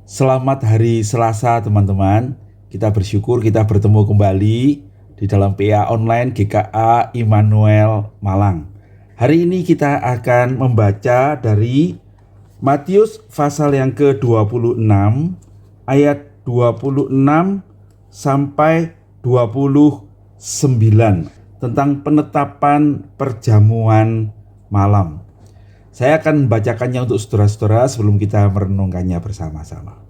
Selamat hari Selasa teman-teman. Kita bersyukur kita bertemu kembali di dalam PA Online GKA Immanuel Malang. Hari ini kita akan membaca dari Matius pasal yang ke-26 ayat 26 sampai 29 tentang penetapan perjamuan malam. Saya akan membacakannya untuk saudara-saudara sebelum kita merenungkannya bersama-sama.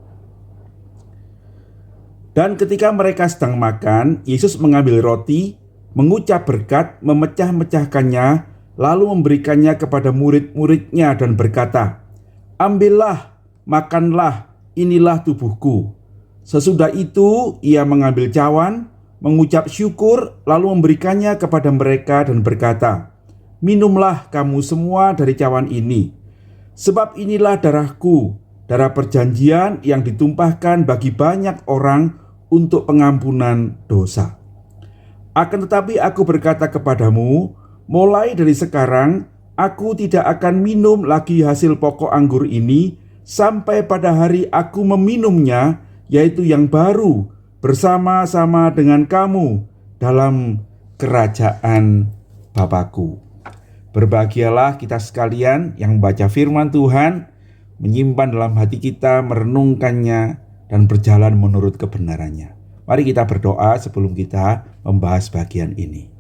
Dan ketika mereka sedang makan, Yesus mengambil roti, mengucap berkat, memecah-mecahkannya, lalu memberikannya kepada murid-muridnya dan berkata, "Ambillah, makanlah, inilah tubuhku." Sesudah itu ia mengambil cawan, mengucap syukur, lalu memberikannya kepada mereka dan berkata, "Minumlah kamu semua dari cawan ini, sebab inilah darahku, darah perjanjian yang ditumpahkan bagi banyak orang untuk pengampunan dosa. Akan tetapi aku berkata kepadamu, mulai dari sekarang aku tidak akan minum lagi hasil pokok anggur ini sampai pada hari aku meminumnya, yaitu yang baru bersama-sama dengan kamu dalam kerajaan Bapa-Ku." Berbahagialah kita sekalian yang membaca firman Tuhan, menyimpan dalam hati kita, merenungkannya, dan berjalan menurut kebenarannya. Mari kita berdoa sebelum kita membahas bagian ini.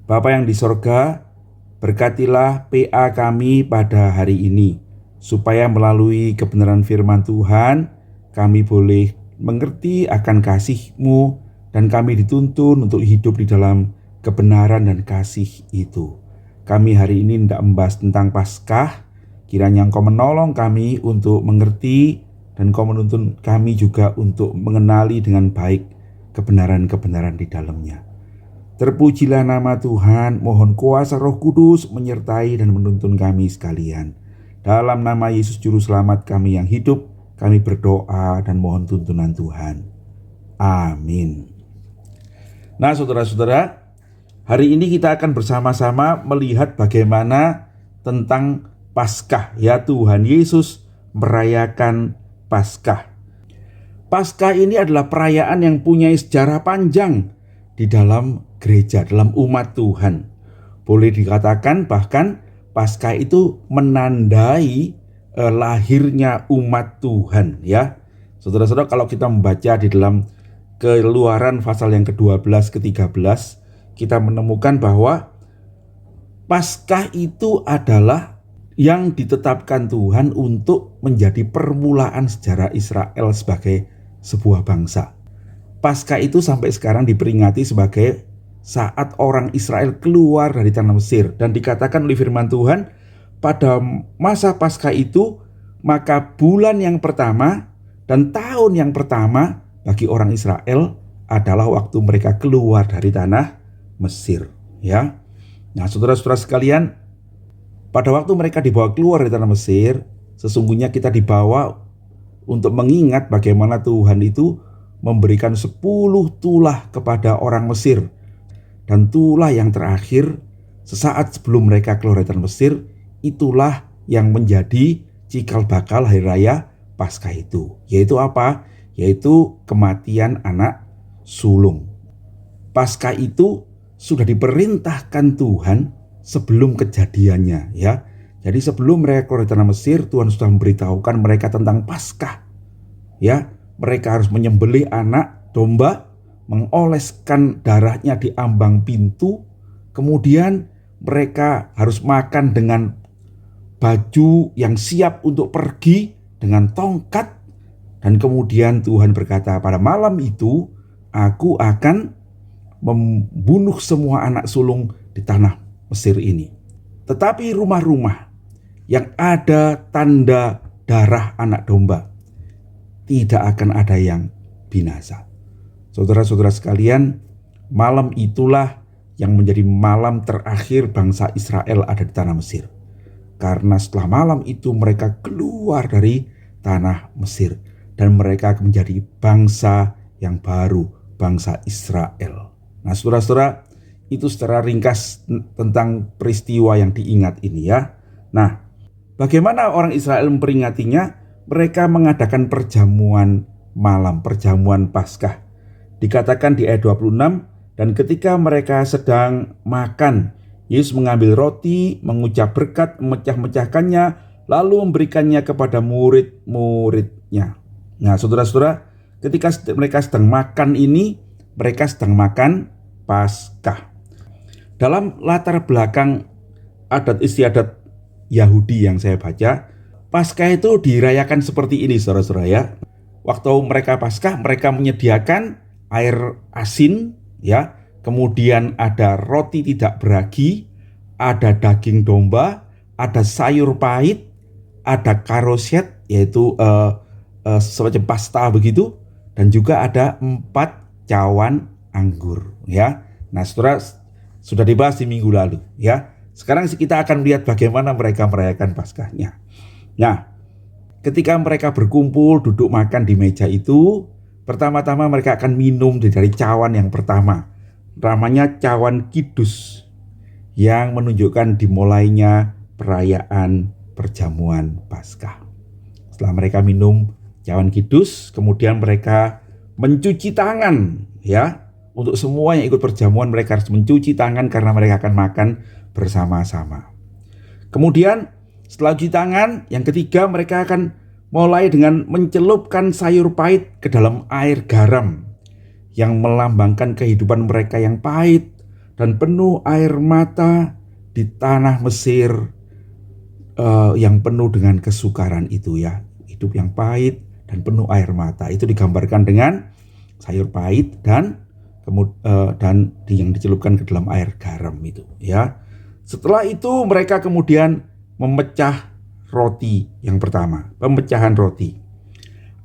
Bapa yang di sorga, berkatilah PA kami pada hari ini, supaya melalui kebenaran firman Tuhan, kami boleh mengerti akan kasih-Mu, dan kami dituntun untuk hidup di dalam kebenaran dan kasih itu. Kami hari ini tidak membahas tentang Paskah. Kiranya Engkau menolong kami untuk mengerti, dan Engkau menuntun kami juga untuk mengenali dengan baik kebenaran-kebenaran di dalamnya. Terpujilah nama Tuhan. Mohon kuasa Roh Kudus menyertai dan menuntun kami sekalian. Dalam nama Yesus Juru Selamat kami yang hidup, kami berdoa dan mohon tuntunan Tuhan. Amin. Nah, saudara-saudara, hari ini kita akan bersama-sama melihat bagaimana tentang Paskah, ya, Tuhan Yesus merayakan Paskah. Paskah ini adalah perayaan yang punya sejarah panjang di dalam gereja, dalam umat Tuhan. Boleh dikatakan bahkan Paskah itu menandai lahirnya umat Tuhan, ya. Saudara-saudara, kalau kita membaca di dalam Keluaran pasal yang ke-12 ke-13, kita menemukan bahwa Paskah itu adalah yang ditetapkan Tuhan untuk menjadi permulaan sejarah Israel sebagai sebuah bangsa. Paskah itu sampai sekarang diperingati sebagai saat orang Israel keluar dari tanah Mesir, dan dikatakan oleh firman Tuhan, pada masa Paskah itu maka bulan yang pertama dan tahun yang pertama bagi orang Israel adalah waktu mereka keluar dari tanah Mesir, ya. Nah, saudara-saudara sekalian, pada waktu mereka dibawa keluar dari tanah Mesir, sesungguhnya kita dibawa untuk mengingat bagaimana Tuhan itu memberikan 10 tulah kepada orang Mesir. Dan tulah yang terakhir sesaat sebelum mereka keluar dari tanah Mesir, itulah yang menjadi cikal bakal hari raya Paskah itu. Yaitu apa? Yaitu kematian anak sulung. Paskah itu sudah diperintahkan Tuhan sebelum kejadiannya, ya. Jadi sebelum mereka keluar dari tanah Mesir, Tuhan sudah memberitahukan mereka tentang Paskah, ya. Mereka harus menyembelih anak domba, mengoleskan darahnya di ambang pintu, kemudian mereka harus makan dengan baju yang siap untuk pergi dengan tongkat, dan kemudian Tuhan berkata, pada malam itu aku akan membunuh semua anak sulung di tanah Mesir ini. Tetapi rumah-rumah yang ada tanda darah anak domba, tidak akan ada yang binasa. Saudara-saudara sekalian, malam itulah yang menjadi malam terakhir bangsa Israel ada di tanah Mesir. Karena setelah malam itu mereka keluar dari tanah Mesir, dan mereka menjadi bangsa yang baru, bangsa Israel. Nah, saudara-saudara, itu secara ringkas tentang peristiwa yang diingat ini, ya. Nah, bagaimana orang Israel memperingatinya? mereka mengadakan perjamuan malam, perjamuan Paskah. Dikatakan di ayat 26, dan ketika mereka sedang makan, Yesus mengambil roti, mengucap berkat, memecah-mecahkannya, lalu memberikannya kepada murid-muridnya. Nah, saudara-saudara, ketika mereka sedang makan ini, mereka sedang makan Paskah. Dalam latar belakang adat istiadat Yahudi yang saya baca, Paskah itu dirayakan seperti ini, saudara-saudara ya. Waktu mereka Paskah, mereka menyediakan air asin, ya. Kemudian ada roti tidak beragi, ada daging domba, ada sayur pahit, ada karoset, yaitu semacam pasta begitu, dan juga ada 4 cawan anggur, ya. Nah, saudara, sudah dibahas di minggu lalu, ya. Sekarang kita akan lihat bagaimana mereka merayakan Paskahnya. Nah, ketika mereka berkumpul duduk makan di meja itu, pertama-tama mereka akan minum dari cawan yang pertama. Namanya cawan kidus, yang menunjukkan dimulainya perayaan perjamuan Paskah. Setelah mereka minum cawan kidus, kemudian mereka mencuci tangan, ya. Untuk semua yang ikut perjamuan, mereka harus mencuci tangan karena mereka akan makan bersama-sama. Kemudian setelah cuci tangan, yang ketiga mereka akan mulai dengan mencelupkan sayur pahit ke dalam air garam, yang melambangkan kehidupan mereka yang pahit dan penuh air mata di tanah Mesir, yang penuh dengan kesukaran itu, ya. Hidup yang pahit dan penuh air mata itu digambarkan dengan sayur pahit dan yang dicelupkan ke dalam air garam itu, ya. Setelah itu mereka kemudian memecah roti yang pertama, pemecahan roti.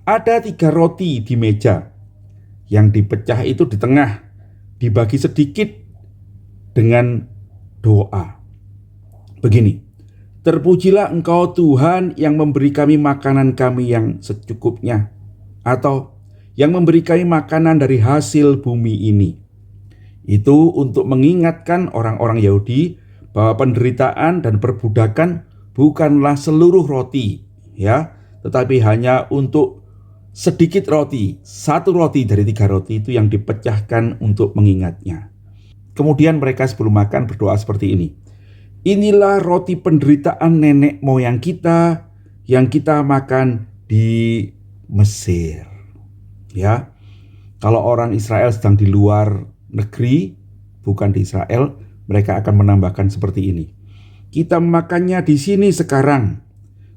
Ada 3 roti di meja. Yang dipecah itu di tengah, dibagi sedikit dengan doa. Begini, terpujilah Engkau Tuhan yang memberi kami makanan kami yang secukupnya, atau yang memberi kami makanan dari hasil bumi ini. Itu untuk mengingatkan orang-orang Yahudi bahwa penderitaan dan perbudakan bukanlah seluruh roti, ya, tetapi hanya untuk sedikit roti, 1 roti dari 3 roti itu yang dipecahkan untuk mengingatnya. Kemudian mereka sebelum makan berdoa seperti ini. Inilah roti penderitaan nenek moyang kita yang kita makan di Mesir. Ya, kalau orang Israel sedang di luar negeri, bukan di Israel, mereka akan menambahkan seperti ini. Kita makannya di sini sekarang,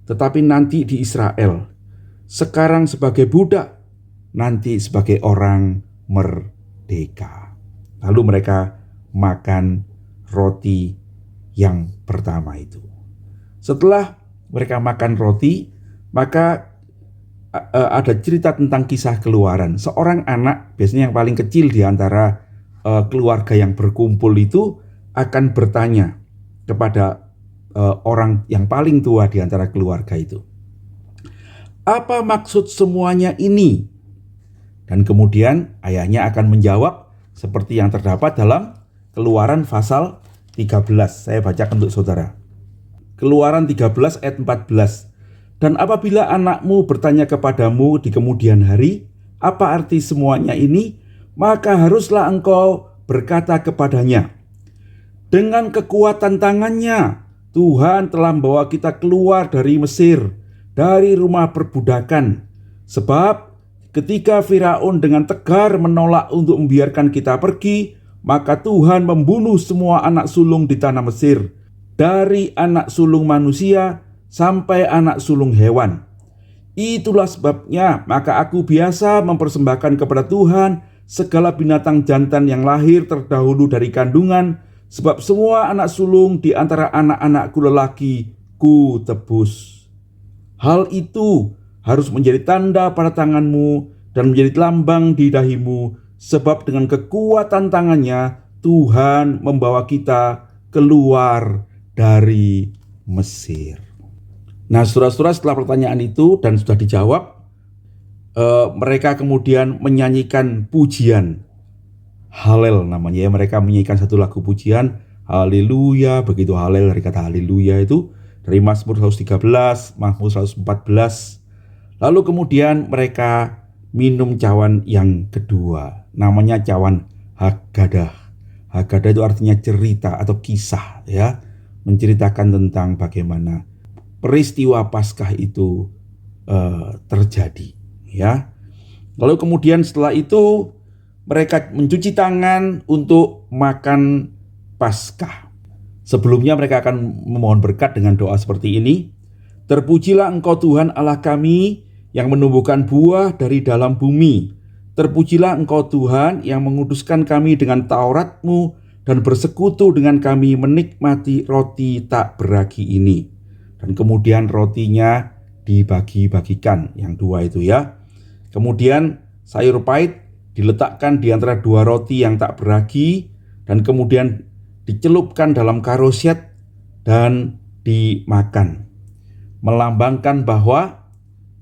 tetapi nanti di Israel. Sekarang sebagai budak, nanti sebagai orang merdeka. Lalu mereka makan roti yang pertama itu. Setelah mereka makan roti, maka ada cerita tentang kisah keluaran. Seorang anak, biasanya yang paling kecil di antara keluarga yang berkumpul itu, akan bertanya kepada orang yang paling tua di antara keluarga itu. Apa maksud semuanya ini? Dan kemudian ayahnya akan menjawab seperti yang terdapat dalam Keluaran pasal 13. Saya bacakan untuk saudara. Keluaran 13 ayat 14. Dan apabila anakmu bertanya kepadamu di kemudian hari, apa arti semuanya ini? Maka haruslah engkau berkata kepadanya, dengan kekuatan tangannya, Tuhan telah membawa kita keluar dari Mesir, dari rumah perbudakan. Sebab ketika Firaun dengan tegar menolak untuk membiarkan kita pergi, maka Tuhan membunuh semua anak sulung di tanah Mesir, dari anak sulung manusia sampai anak sulung hewan. Itulah sebabnya maka aku biasa mempersembahkan kepada Tuhan segala binatang jantan yang lahir terdahulu dari kandungan, sebab semua anak sulung di antara anak-anakku lelaki ku tebus. Hal itu harus menjadi tanda pada tanganmu dan menjadi lambang di dahimu, sebab dengan kekuatan tangannya Tuhan membawa kita keluar dari Mesir. Nah, saudara-saudara, setelah pertanyaan itu dan sudah dijawab, mereka kemudian menyanyikan pujian Halel namanya, ya. Mereka menyanyikan satu lagu pujian Haleluya. Begitu Halel dari kata haleluya itu dari Mazmur 113, Mazmur 114, Lalu kemudian mereka minum cawan yang kedua, namanya cawan Haggadah. Haggadah itu artinya cerita atau kisah, ya, menceritakan tentang bagaimana peristiwa Paskah itu terjadi, ya. Lalu kemudian setelah itu mereka mencuci tangan untuk makan Paskah. Sebelumnya mereka akan memohon berkat dengan doa seperti ini. Terpujilah Engkau Tuhan Allah kami yang menumbuhkan buah dari dalam bumi. Terpujilah Engkau Tuhan yang menguduskan kami dengan Taurat-Mu dan bersekutu dengan kami menikmati roti tak beragi ini. Dan kemudian rotinya dibagi-bagikan, yang dua itu, ya. Kemudian sayur pahit diletakkan di antara dua roti yang tak beragi dan kemudian dicelupkan dalam karoset dan dimakan, melambangkan bahwa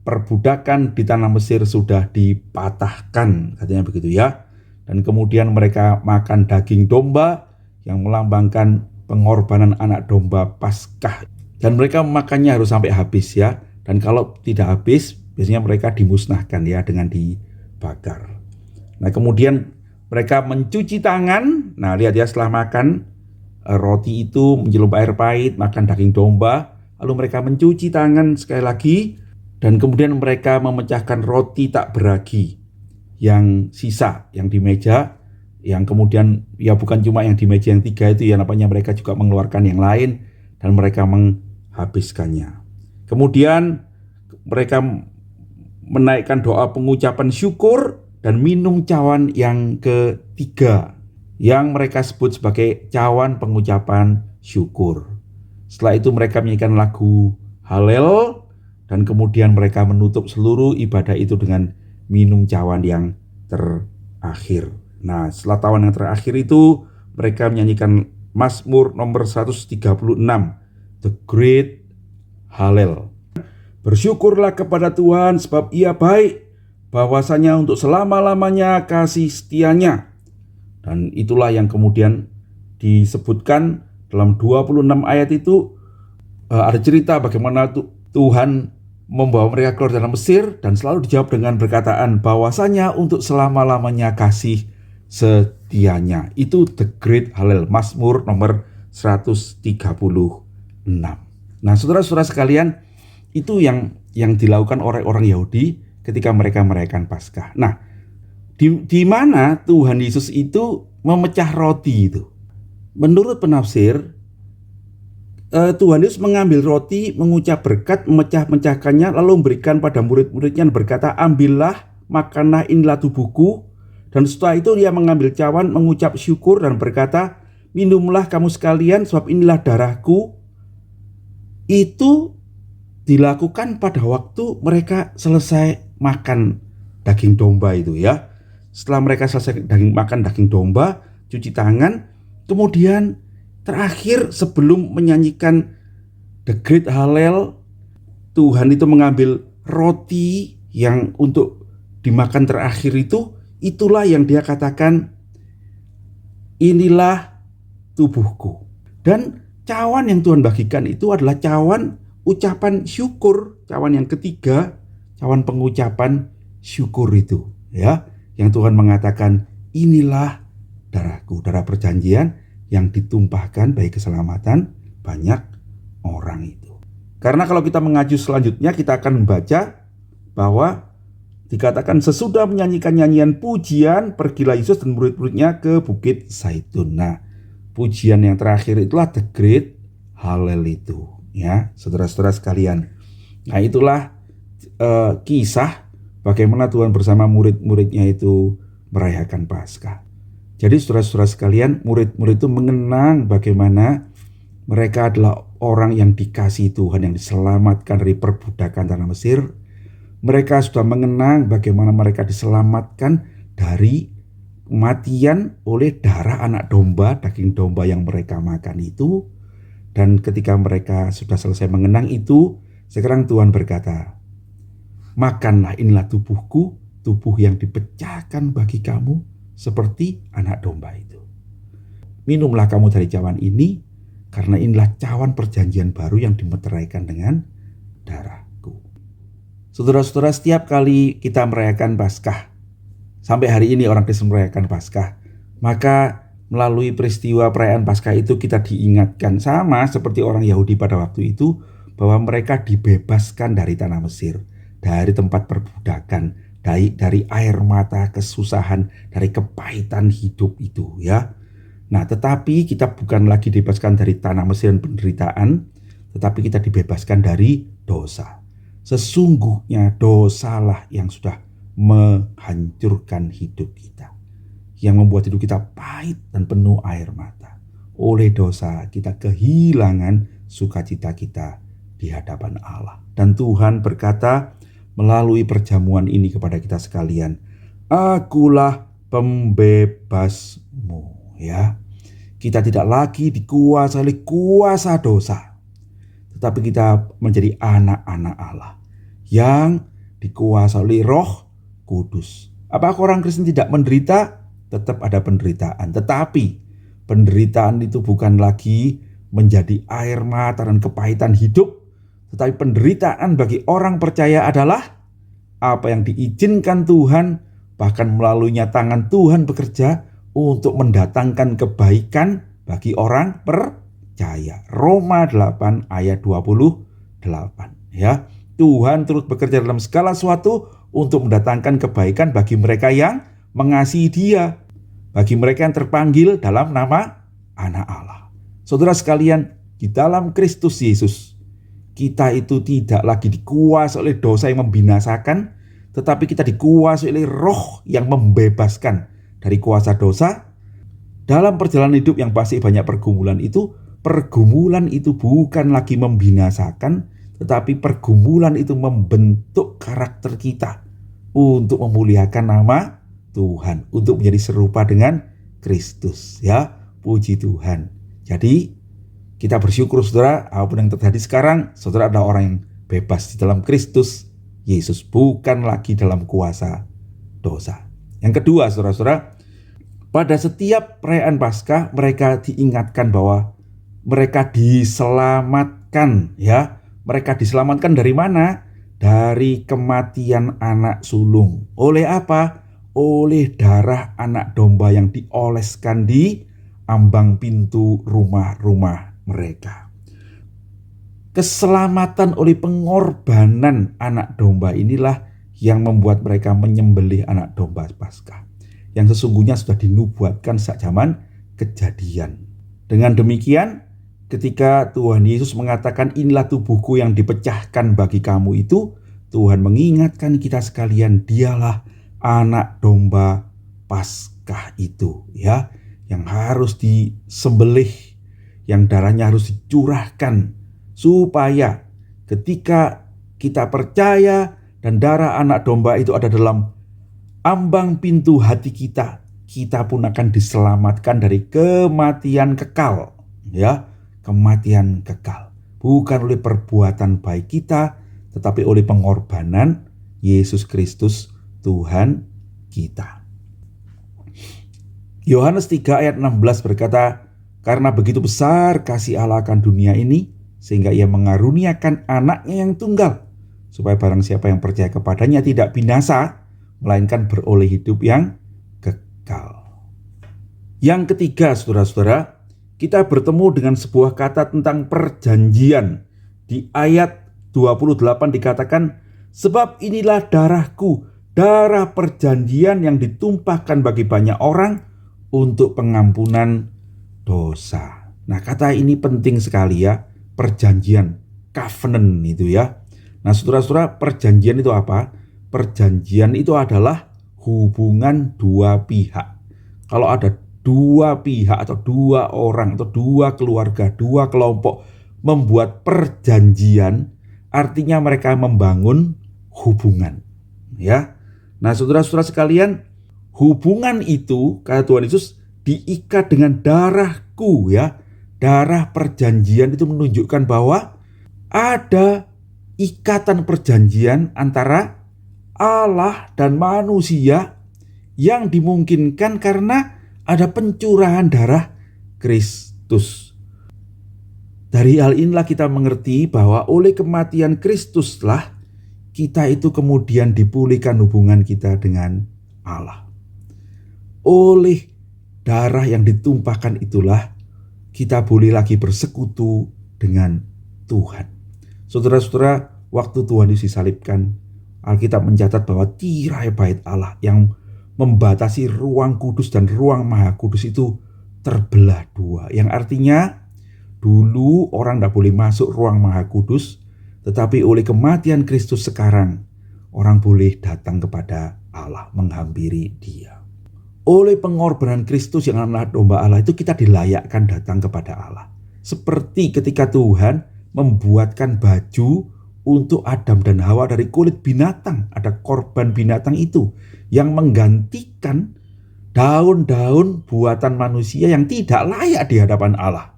perbudakan di tanah Mesir sudah dipatahkan, katanya begitu, ya. Dan kemudian mereka makan daging domba yang melambangkan pengorbanan anak domba Paskah. Dan mereka makannya harus sampai habis, ya. Dan kalau tidak habis, biasanya mereka dimusnahkan, ya, dengan dibakar. Nah, kemudian mereka mencuci tangan. Nah, lihat ya, setelah makan roti itu, mencelup air pahit, makan daging domba, lalu mereka mencuci tangan sekali lagi, dan kemudian mereka memecahkan roti tak beragi yang sisa, yang di meja, yang kemudian, ya, bukan cuma yang di meja yang tiga itu, ya, namanya mereka juga mengeluarkan yang lain dan mereka menghabiskannya. Kemudian mereka menaikkan doa pengucapan syukur dan minum cawan yang ketiga, yang mereka sebut sebagai cawan pengucapan syukur. Setelah itu mereka menyanyikan lagu Halel, dan kemudian mereka menutup seluruh ibadah itu dengan minum cawan yang terakhir. Nah, setelah cawan yang terakhir itu mereka menyanyikan Mazmur nomor 136, The Great Hallel. Bersyukurlah kepada Tuhan sebab Ia baik, bahwasanya untuk selama-lamanya kasih setianya. Dan itulah yang kemudian disebutkan dalam 26 ayat itu. Ada cerita bagaimana Tuhan membawa mereka keluar dari Mesir, dan selalu dijawab dengan perkataan bahwasanya untuk selama-lamanya kasih setianya. Itu The Great Hallel, Mazmur nomor 136. Nah, saudara-saudara sekalian, itu yang dilakukan oleh orang Yahudi ketika mereka merayakan Paskah. Nah, di mana Tuhan Yesus itu memecah roti itu? Menurut penafsir, Tuhan Yesus mengambil roti, mengucap berkat, memecah-mecahkannya, lalu memberikan pada murid-muridnya dan berkata, ambillah, makanlah, inilah tubuhku. Dan setelah itu dia mengambil cawan, mengucap syukur dan berkata, minumlah kamu sekalian, sebab inilah darahku. Itu dilakukan pada waktu mereka selesai makan daging domba itu, ya. Setelah mereka selesai makan daging domba, cuci tangan, kemudian terakhir sebelum menyanyikan The Great Hallel, Tuhan itu mengambil roti yang untuk dimakan terakhir itu, itulah yang dia katakan, inilah tubuhku. Dan cawan yang Tuhan bagikan itu adalah cawan ucapan syukur, cawan yang ketiga, cawan pengucapan syukur itu, ya, yang Tuhan mengatakan, inilah darahku, darah perjanjian yang ditumpahkan bagi keselamatan banyak orang itu. Karena kalau kita mengacu selanjutnya, kita akan membaca bahwa dikatakan sesudah menyanyikan nyanyian pujian, pergilah Yesus dan murid-muridnya ke Bukit Zaitun. Nah, pujian yang terakhir itulah The Great Hallel itu, ya, saudara-saudara sekalian. Nah, itulah kisah bagaimana Tuhan bersama murid-muridnya itu merayakan Paskah. Jadi saudara-saudara sekalian, murid-murid itu mengenang bagaimana mereka adalah orang yang dikasihi Tuhan, yang diselamatkan dari perbudakan tanah Mesir. Mereka sudah mengenang bagaimana mereka diselamatkan dari kematian oleh darah anak domba, daging domba yang mereka makan itu. Dan ketika mereka sudah selesai mengenang itu, sekarang Tuhan berkata, makanlah, inilah tubuhku, tubuh yang dipecahkan bagi kamu, seperti anak domba itu. Minumlah kamu dari cawan ini, karena inilah cawan perjanjian baru yang dimeteraikan dengan darahku. Saudara-saudara, setiap kali kita merayakan Paskah, sampai hari ini orang Kristen merayakan Paskah, maka melalui peristiwa perayaan Paskah itu kita diingatkan, sama seperti orang Yahudi pada waktu itu, bahwa mereka dibebaskan dari tanah Mesir, dari tempat perbudakan, dari air mata kesusahan, dari kepahitan hidup itu ya. Nah, tetapi kita bukan lagi dibebaskan dari tanah Mesir dan penderitaan, tetapi kita dibebaskan dari dosa. Sesungguhnya dosalah yang sudah menghancurkan hidup kita, yang membuat hidup kita pahit dan penuh air mata. Oleh dosa kita kehilangan sukacita kita di hadapan Allah. Dan Tuhan berkata melalui perjamuan ini kepada kita sekalian, "Akulah pembebasmu." Ya, kita tidak lagi dikuasai oleh kuasa dosa, tetapi kita menjadi anak-anak Allah yang dikuasai oleh Roh Kudus. Apakah orang Kristen tidak menderita? Tetap ada penderitaan, tetapi penderitaan itu bukan lagi menjadi air mata dan kepahitan hidup, tetapi penderitaan bagi orang percaya adalah apa yang diizinkan Tuhan, bahkan melaluinya tangan Tuhan bekerja untuk mendatangkan kebaikan bagi orang percaya. Roma 8 ayat 28 ya. Tuhan turut bekerja dalam segala sesuatu untuk mendatangkan kebaikan bagi mereka yang mengasihi Dia, bagi mereka yang terpanggil dalam nama anak Allah. Saudara sekalian, di dalam Kristus Yesus, kita itu tidak lagi dikuasai oleh dosa yang membinasakan, tetapi kita dikuasai oleh Roh yang membebaskan dari kuasa dosa. Dalam perjalanan hidup yang pasti banyak pergumulan itu bukan lagi membinasakan, tetapi pergumulan itu membentuk karakter kita untuk memuliakan nama Tuhan, untuk menjadi serupa dengan Kristus ya. Puji Tuhan. Jadi kita bersyukur saudara, apapun yang terjadi sekarang, saudara adalah orang yang bebas di dalam Kristus Yesus, bukan lagi dalam kuasa dosa. Yang kedua saudara-saudara, pada setiap perayaan Paskah mereka diingatkan bahwa mereka diselamatkan ya. Mereka diselamatkan dari mana? Dari kematian anak sulung. Oleh apa? Oleh darah anak domba yang dioleskan di ambang pintu rumah-rumah mereka. Keselamatan oleh pengorbanan anak domba inilah yang membuat mereka menyembelih anak domba Paskah, yang sesungguhnya sudah dinubuatkan sejak zaman Kejadian. Dengan demikian, ketika Tuhan Yesus mengatakan inilah tubuhku yang dipecahkan bagi kamu itu, Tuhan mengingatkan kita sekalian, dialah anak domba Paskah itu ya, yang harus disembelih, yang darahnya harus dicurahkan, supaya ketika kita percaya dan darah anak domba itu ada dalam ambang pintu hati kita, kita pun akan diselamatkan dari kematian kekal ya. Kematian kekal, bukan oleh perbuatan baik kita, tetapi oleh pengorbanan Yesus Kristus Tuhan kita. Yohanes 3 ayat 16 berkata, "Karena begitu besar kasih Allah akan dunia ini, sehingga Ia mengaruniakan anaknya yang tunggal, supaya barang siapa yang percaya kepadanya tidak binasa, melainkan beroleh hidup yang kekal." Yang ketiga saudara-saudara, kita bertemu dengan sebuah kata tentang perjanjian. Di ayat 28 dikatakan, "Sebab inilah darahku, darah perjanjian yang ditumpahkan bagi banyak orang untuk pengampunan dosa." Nah, kata ini penting sekali ya, perjanjian, covenant itu ya. Nah, saudara-saudara, perjanjian itu apa? Perjanjian itu adalah hubungan dua pihak. Kalau ada dua pihak atau dua orang atau dua keluarga, dua kelompok membuat perjanjian, artinya mereka membangun hubungan ya. Nah, saudara-saudara sekalian, hubungan itu kata Tuhan Yesus diikat dengan darahku ya. Darah perjanjian itu menunjukkan bahwa ada ikatan perjanjian antara Allah dan manusia yang dimungkinkan karena ada pencurahan darah Kristus. Dari hal inilah kita mengerti bahwa oleh kematian Kristuslah kita itu kemudian dipulihkan hubungan kita dengan Allah. Oleh darah yang ditumpahkan itulah kita boleh lagi bersekutu dengan Tuhan. Saudara-saudara, waktu Tuhan Yesus disalibkan, Alkitab mencatat bahwa tirai bait Allah yang membatasi ruang kudus dan ruang maha kudus itu terbelah dua. Yang artinya dulu orang tidak boleh masuk ruang maha kudus, tetapi oleh kematian Kristus sekarang orang boleh datang kepada Allah, menghampiri Dia. Oleh pengorbanan Kristus yang adalah domba Allah itu kita dilayakkan datang kepada Allah. Seperti ketika Tuhan membuatkan baju untuk Adam dan Hawa dari kulit binatang. Ada korban binatang itu yang menggantikan daun-daun buatan manusia yang tidak layak di hadapan Allah.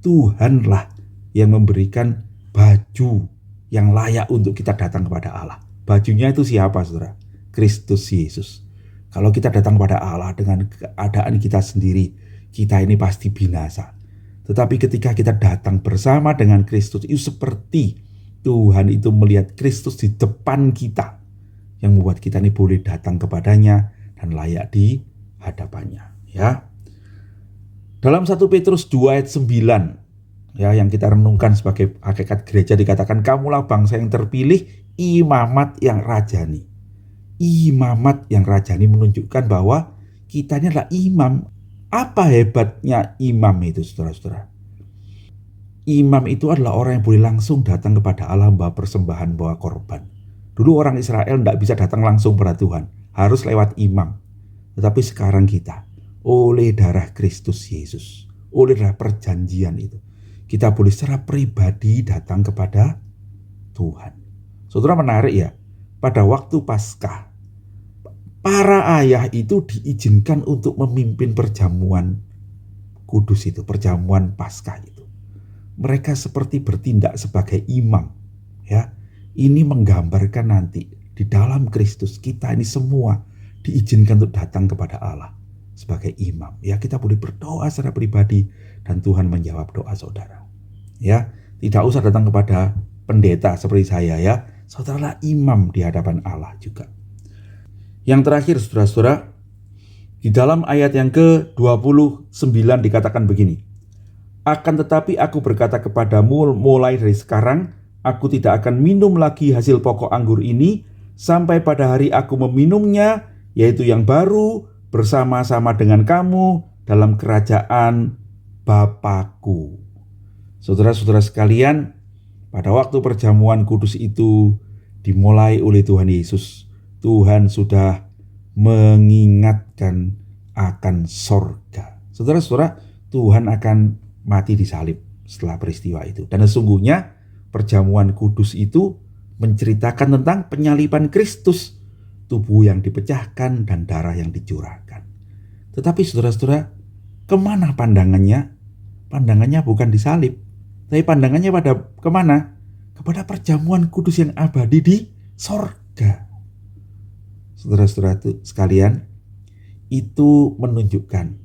Tuhanlah yang memberikan baju yang layak untuk kita datang kepada Allah. Bajunya itu siapa, saudara? Kristus Yesus. Kalau kita datang kepada Allah dengan keadaan kita sendiri, kita ini pasti binasa. Tetapi ketika kita datang bersama dengan Kristus, itu seperti Tuhan itu melihat Kristus di depan kita, yang membuat kita ini boleh datang kepadanya dan layak di hadapannya. Ya. Dalam 1 Petrus 2 ayat 9, ya, yang kita renungkan sebagai hakikat gereja dikatakan, kamulah bangsa yang terpilih, imamat yang rajani. Imamat yang rajani menunjukkan bahwa kita ini adalah imam. Apa hebatnya imam itu, saudara-saudara? Imam itu adalah orang yang boleh langsung datang kepada Allah membawa persembahan, bawa korban. Dulu orang Israel tidak bisa datang langsung kepada Tuhan, harus lewat imam. Tetapi sekarang kita, oleh darah Kristus Yesus, oleh darah perjanjian itu, kita boleh secara pribadi datang kepada Tuhan. Saudara, menarik ya, pada waktu Paskah, para ayah itu diizinkan untuk memimpin perjamuan kudus itu, perjamuan Paskah itu. Mereka seperti bertindak sebagai imam, ya. Ini menggambarkan nanti di dalam Kristus kita ini semua diizinkan untuk datang kepada Allah sebagai imam. Ya, kita boleh berdoa secara pribadi dan Tuhan menjawab doa saudara. Ya, tidak usah datang kepada pendeta seperti saya, ya. Saudaralah imam di hadapan Allah juga. Yang terakhir, saudara-saudara, di dalam ayat yang ke-29 dikatakan begini. Akan tetapi aku berkata kepadamu, mulai dari sekarang aku tidak akan minum lagi hasil pokok anggur ini sampai pada hari aku meminumnya, yaitu yang baru bersama-sama dengan kamu dalam kerajaan Bapakku. Saudara-saudara sekalian, pada waktu perjamuan kudus itu dimulai oleh Tuhan Yesus, Tuhan sudah mengingatkan akan sorga. Saudara-saudara, Tuhan akan mati disalib setelah peristiwa itu. Dan sesungguhnya perjamuan kudus itu menceritakan tentang penyaliban Kristus, tubuh yang dipecahkan dan darah yang dicurahkan. Tetapi saudara-saudara, kemana pandangannya? Pandangannya bukan disalib, tapi pandangannya pada kemana? Kepada perjamuan kudus yang abadi di sorga. Saudara-saudara sekalian, itu menunjukkan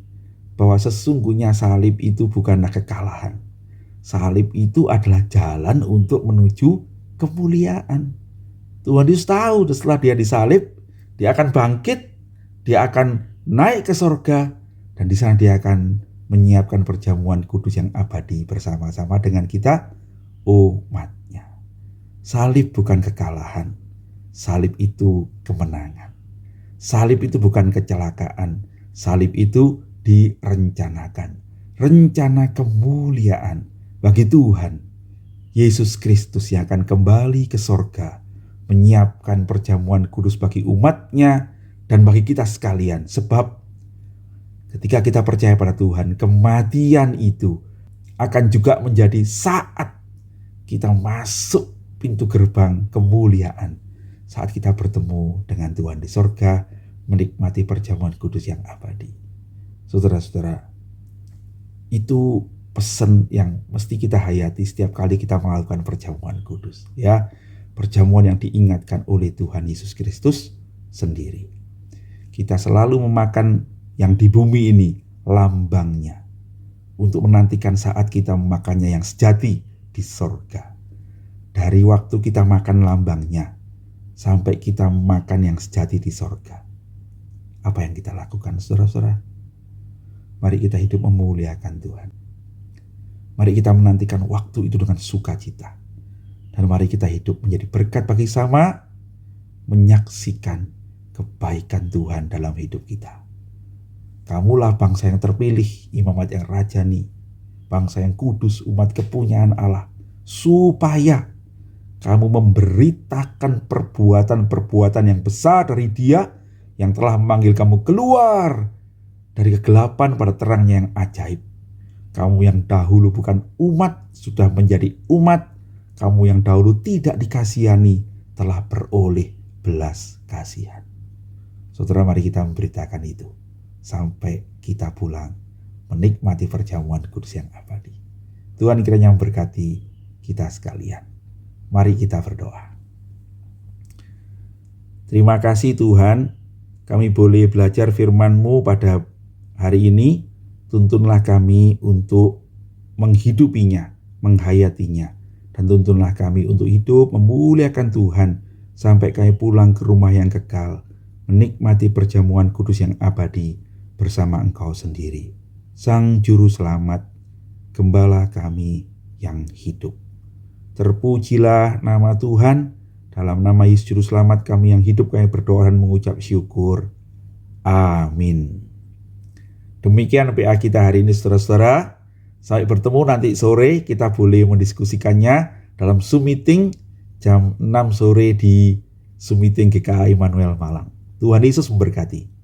bahwa sesungguhnya salib itu bukanlah kekalahan. Salib itu adalah jalan untuk menuju kemuliaan. Tuhan Yesus tahu setelah dia disalib, dia akan bangkit, dia akan naik ke sorga, dan di sana dia akan menyiapkan perjamuan kudus yang abadi bersama-sama dengan kita, umatnya. Salib bukan kekalahan, salib itu kemenangan. Salib itu bukan kecelakaan, salib itu direncanakan. Rencana kemuliaan bagi Tuhan Yesus Kristus yang akan kembali ke sorga, menyiapkan perjamuan kudus bagi umatnya dan bagi kita sekalian. Sebab ketika kita percaya pada Tuhan, kematian itu akan juga menjadi saat kita masuk pintu gerbang kemuliaan. Saat kita bertemu dengan Tuhan di sorga, menikmati perjamuan kudus yang abadi. Saudara-saudara, itu pesan yang mesti kita hayati setiap kali kita melakukan perjamuan kudus, ya. Perjamuan yang diingatkan oleh Tuhan Yesus Kristus sendiri. Kita selalu memakan yang di bumi ini, lambangnya, untuk menantikan saat kita memakannya yang sejati di sorga. Dari waktu kita makan lambangnya, sampai kita makan yang sejati di sorga. Apa yang kita lakukan, saudara-saudara? Mari kita hidup memuliakan Tuhan. Mari kita menantikan waktu itu dengan sukacita. Dan mari kita hidup menjadi berkat bagi sama, menyaksikan kebaikan Tuhan dalam hidup kita. Kamulah bangsa yang terpilih, imamat yang rajani, bangsa yang kudus, umat kepunyaan Allah, supaya kamu memberitakan perbuatan-perbuatan yang besar dari Dia yang telah memanggil kamu keluar dari kegelapan pada terangnya yang ajaib. Kamu yang dahulu bukan umat, sudah menjadi umat. Kamu yang dahulu tidak dikasihani, telah beroleh belas kasihan. Saudara, mari kita memberitakan itu sampai kita pulang menikmati perjamuan kudus yang abadi. Tuhan kiranya memberkati kita sekalian. Mari kita berdoa. Terima kasih Tuhan, kami boleh belajar firman-Mu pada hari ini. Tuntunlah kami untuk menghidupinya, menghayatinya. Dan tuntunlah kami untuk hidup memuliakan Tuhan sampai kami pulang ke rumah yang kekal, menikmati perjamuan kudus yang abadi bersama Engkau sendiri, Sang Juru Selamat, Gembala kami yang hidup. Terpujilah nama Tuhan. Dalam nama Yesus Juru Selamat kami yang hidup, kami berdoa dan mengucap syukur. Amin. Demikian PA kita hari ini, saudara-saudara. Sampai bertemu nanti sore, kita boleh mendiskusikannya dalam Zoom meeting jam 6 sore di Zoom meeting GKI Immanuel Malang. Tuhan Yesus memberkati.